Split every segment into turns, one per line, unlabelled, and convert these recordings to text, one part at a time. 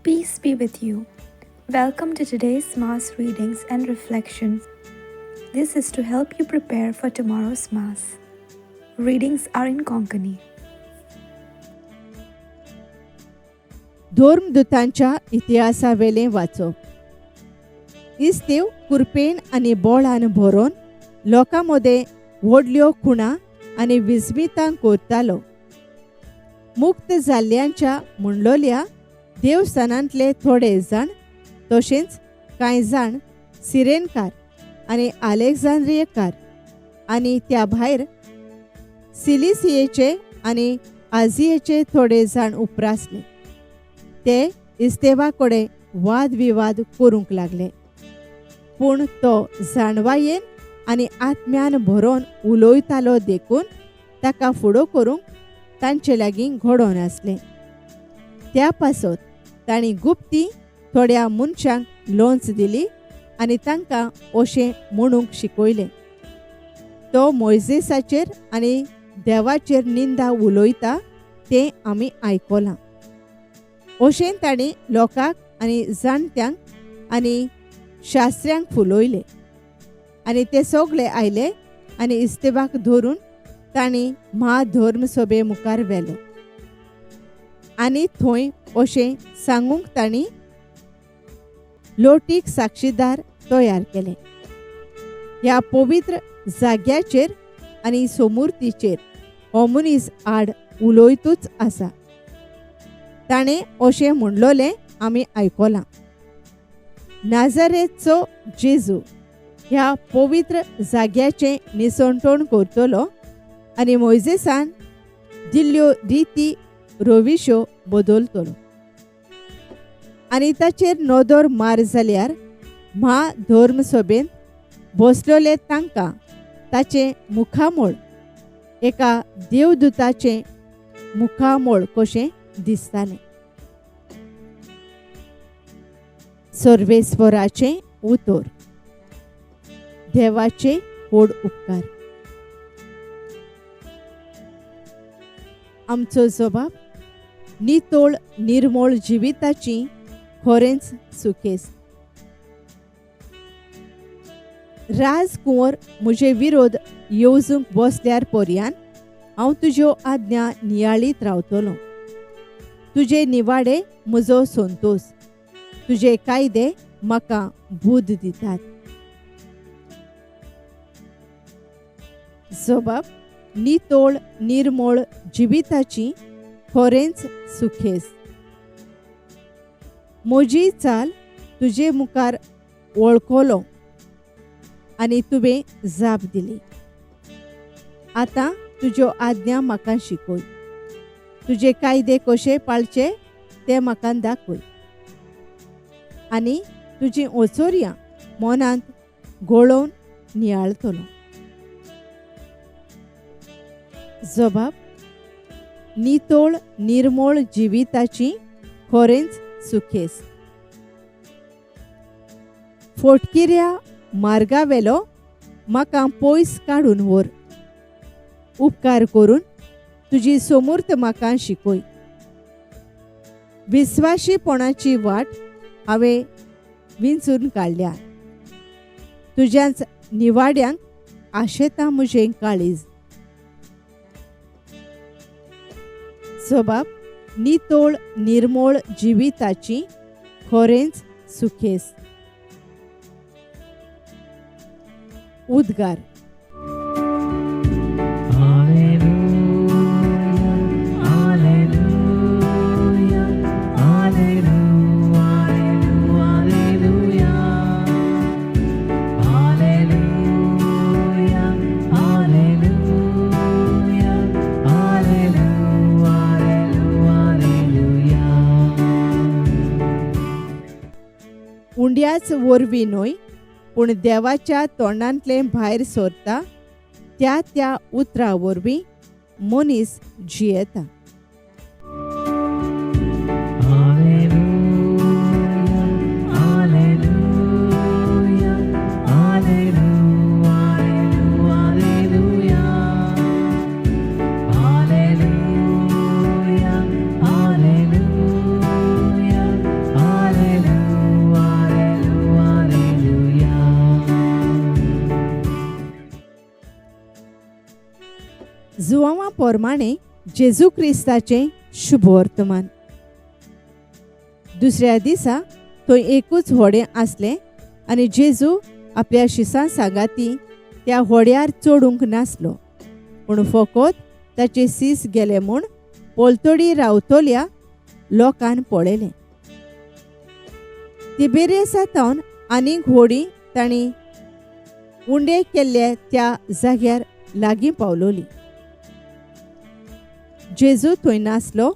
Peace be with you. Welcome to today's Mass readings and reflections. This is to help you prepare for tomorrow's Mass. Readings are in Konkani.
धर्मदूतांच्या इतिहासावेले वाचप. इस्तीव कुरपेन आनी बोळान भरून लोकांमध्ये व्हडल्यो खुणा आनी विस्मितां करतालो. मुक्त जाल्ल्यांच्या म्हणलोल्या देवस्थानांतले थोडे जाण, तशेंच कांय जाण सिरेनकार आनी आलेक्झांद्रियेकार आनी त्या भायर सिलिसियेचे आनी आजियेचे थोडे जाण उपरासले. ते इस्तेवा कडेन वादविवाद करूंक लागले. पूण तो जाणवायेन आनी आत्म्यान भरोवन उलोयतालो देखून ताका फुडो करूंक तांचे लागीं घडोवन आसलें. त्या पासत तांणी गुप्ती थोड्या मनशांक लोंच दिली आनी तांकां अशें म्हणूंक शिकयलें, तो मोइजेसाचेर आनी देवाचेर निंदा उलोयता तें आमी आयकलां. अशें तांणी लोकांक आनी जाणट्यांक आनी शास्त्र्यांक फुलयलें. आनी ते सगळे आयले आनी इस्तेवाक धरून तांणी महाधर्मसभे मुखार व्हेलो. आनी थंय अशें सांगूंक तांणी लोटीक साक्षीदार तयार केले. ह्या पवित्र जाग्याचेर आनी समूर्तीचेर हो मनीस आड उलोयतूच आसा. ताणें अशें म्हणलोलें आमी आयकलां, नाजारेतचो जेजू ह्या पवित्र जाग्याचें निसंतोण करतलो आनी मोइजेसान दिल्ल्यो रिती रोविश्यो बदलतलो. आनी ताचेर नदर मार जाल्यार महाधर्मसभेंत बसलोले तांकां ताचें मुखामोळ एका देवदूताचें मुखामोळ कशें दिसतालें. सर्वेस्वराचें उतर. देवाचे व्हड उपकार. आमचो जबाब नितोळ निर्मळ जिविताची खरेंच सुखेस. राजकुंवर म्हजे विरोध येवजूंक बसल्यार पर्यान हांव तुज्यो आज्ञा नियाळीत रावतलों. तुजे निवाडे म्हजो संतोष, तुजे कायदे म्हाका बूद दितात. जबाब नितोळ निर्मळ जिविताची खरेंच सुखेस. म्हजी चाल तुजे मुखार वळखलो आनी तुवें जाप दिली. आतां तुज्यो आज्ञा म्हाका शिकय. तुजे कायदे कशे पाळचे ते म्हाका दाखय. आनी तुजी ओचोरयां मनांत घोळोवन नियाळतलो. जबाब नितोळ निर्मळ जिविताची खरेंच सुखेस. फोटकिऱ्या मार्गावेलो म्हाका पयस काडून व्हर. उपकार करून तुजी समूर्त म्हाका शिकय. विस्वाशीपणाची वाट हांवें विंचून काडल्या. तुज्याच निवाड्यांक आशेता म्हजें काळीज. जबाब नितोळ निर्मळ जिविताची खरेंच सुखेस. उद्गार. उंड्याच वरवीं न्हय, पूण देवाच्या तोंडांतले भायर सरता त्या त्या उतरा वरवीं मनीस जियेता. पोरमाणे जेजू क्रिस्ताचें शुभवर्तमान. दुसऱ्या दिसा थंय एकूच व्हडें आसलें आनी जेजू आपल्या शिसां सांगाती त्या व्हड्यार चडूंक नासलो, पूण फकत ताचे सीस गेले म्हूण पोलतोडी रावतल्या लोकांन पळयलें. तिबेरियसांतावन आनीक व्हडी तांणी उंडे केल्ले त्या जाग्यार लागीं पावलोली. जेजू थंय नासलो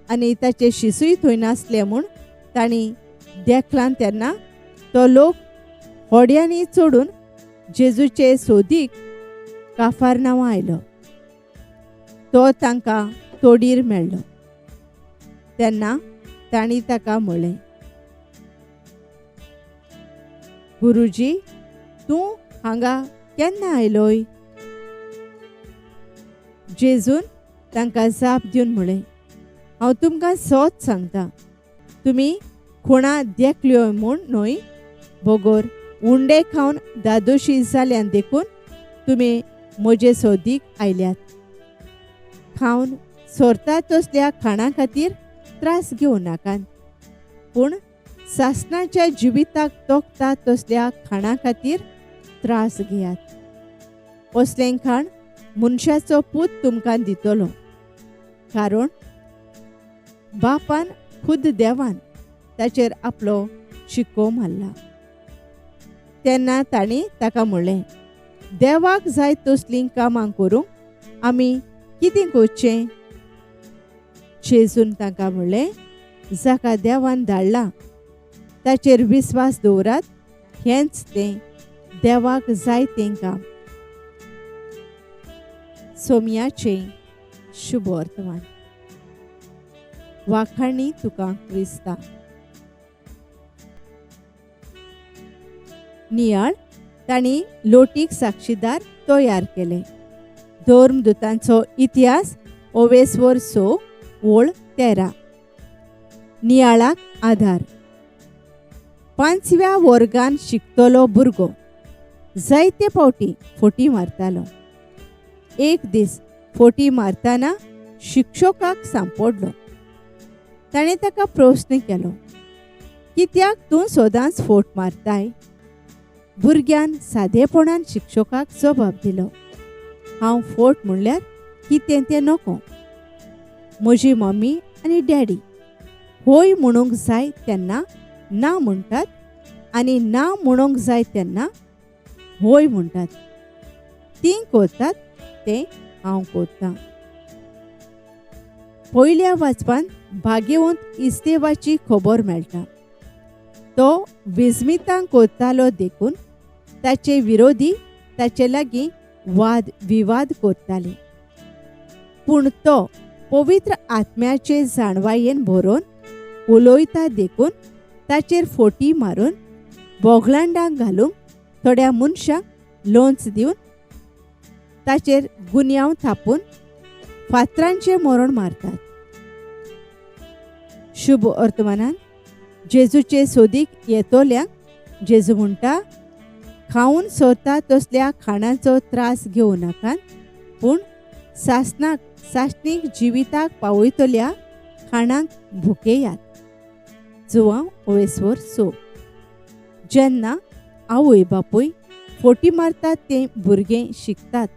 आनी ताचे शिसूय थंय नासले म्हूण तांणी देखलां तेन्ना तो लोक व्हड्यांनी चडून जेजूचे सोदीक काफारनांवां आयलो. तो तांकां तोडीर मेळ्ळो. तेन्ना तांणी ताका म्हणलें, गुरुजी, तूं हांगा केन्ना आयलोय? जेजून तांकां जाप दिवन म्हणलें, हांव तुमकां सत सांगतां, तुमी खुणा देखल्यो म्हूण न्हय, बगोर उंडे खावन दादोशी जाल्यान देखून तुमी म्हजे सोदीक आयल्यात. खावन सोरता तसल्या खाणा खातीर त्रास घेवं नाकात, पूण सासणाच्या जिविताक तोखता तसल्या खाणा खातीर त्रास घेयात. असलें खाण मनशाचो पूत तुमकां दितलो, कारण बापान खुद देवान ताचेर आपलो शिक्को मारला. तेन्ना तांणी ताका म्हणलें, देवाक जाय तसलीं कामां करूंक आमी कितें करचें? जेजून तांकां म्हणलें, जाका देवान धाडला ताचेर विस्वास दवरात, हेंच तें देवाक जाय तें काम. सोमयाचें शुभवर्तमान. वाखाणी तुका क्रिस्ता. नियाळ तांणी लोटीक साक्षीदार तयार केले. धर्मदुतांचो इतिहास ओवेसवर 6 ओळ 13. नियाळाक आधार. 5व्या वर्गान शिकतलो भुरगो जायते फावटी फोटी मारतालो. एक दीस फोटी मारतना शिक्षकाक सांपडलो. ताणें ताका प्रश्न केलो, कित्याक तूं सदांच फोट मारताय? भुरग्यान सादेपणान शिक्षकाक जबाब दिलो, हांव फोट म्हणल्यार कितें तें नकळो. म्हजी मम्मी आनी डॅडी होय म्हणूंक जाय तेन्ना ना म्हणटात आनी ना म्हणूंक जाय तेन्ना होय म्हणटात. तीं करतात तें हांव करतां. पयल्या वाचपान भाग्यवंत इस्तेवाची खबर मेळटा. तो विस्मितां करतालो देखून ताचे विरोधी ताचे लागीं वाद विवाद करताले. पूण तो पवित्र आत्म्याचे जाणवायेन भरोवन उलोयता देखून ताचेर फोटी मारून बोगलांडांक घालूंक थोड्या मनशांक लोंच दिवन ताचेर गुन्यांव थापून फातरांचे मरण मारतात. शुभ वर्तमानान जेजूचे सोदीक येतोल्यांक जेजू म्हणटा, खावन सोरता तसल्या खाणांचो त्रास घेवं नाकात, पूण सासणीक जिविताक पावयतल्या खाणांक भुकेयात. जुवांव ओवेसवर 6. जेन्ना आवय बापूय फोटी मारतात तें भुरगें शिकतात,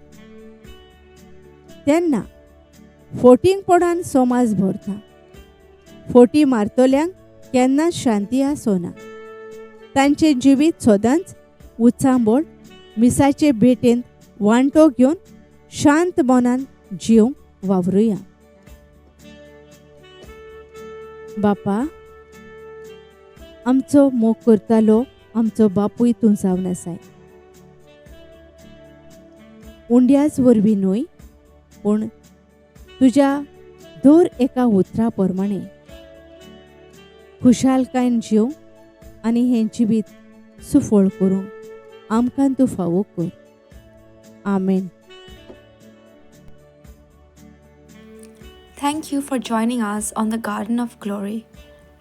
तेन्ना फोटींगपणान समाज भरता. फोटी मारतल्यांक केन्नाच शांती आसना. तांचें जिवीत सदांच उचांबळ मिसाचे भेटेंत वांटो घेवन शांत मनान जिवंक वावरुया. बापा, आमचो मोग करतालो आमचो बापूय तूं जावन आसाय. उंड्याच वरवीं न्हय, पूण तुज्या दर एका उतरा प्रमाणे खुशालकायेन जिव आनी हें जिवीत सुफळ करूंक आमकां तूं फावो कर. आमेन.
Thank you for joining us on the Garden of Glory.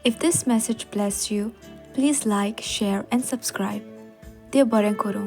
If this message blessed you, please like, share and subscribe. Dev Baren Koro.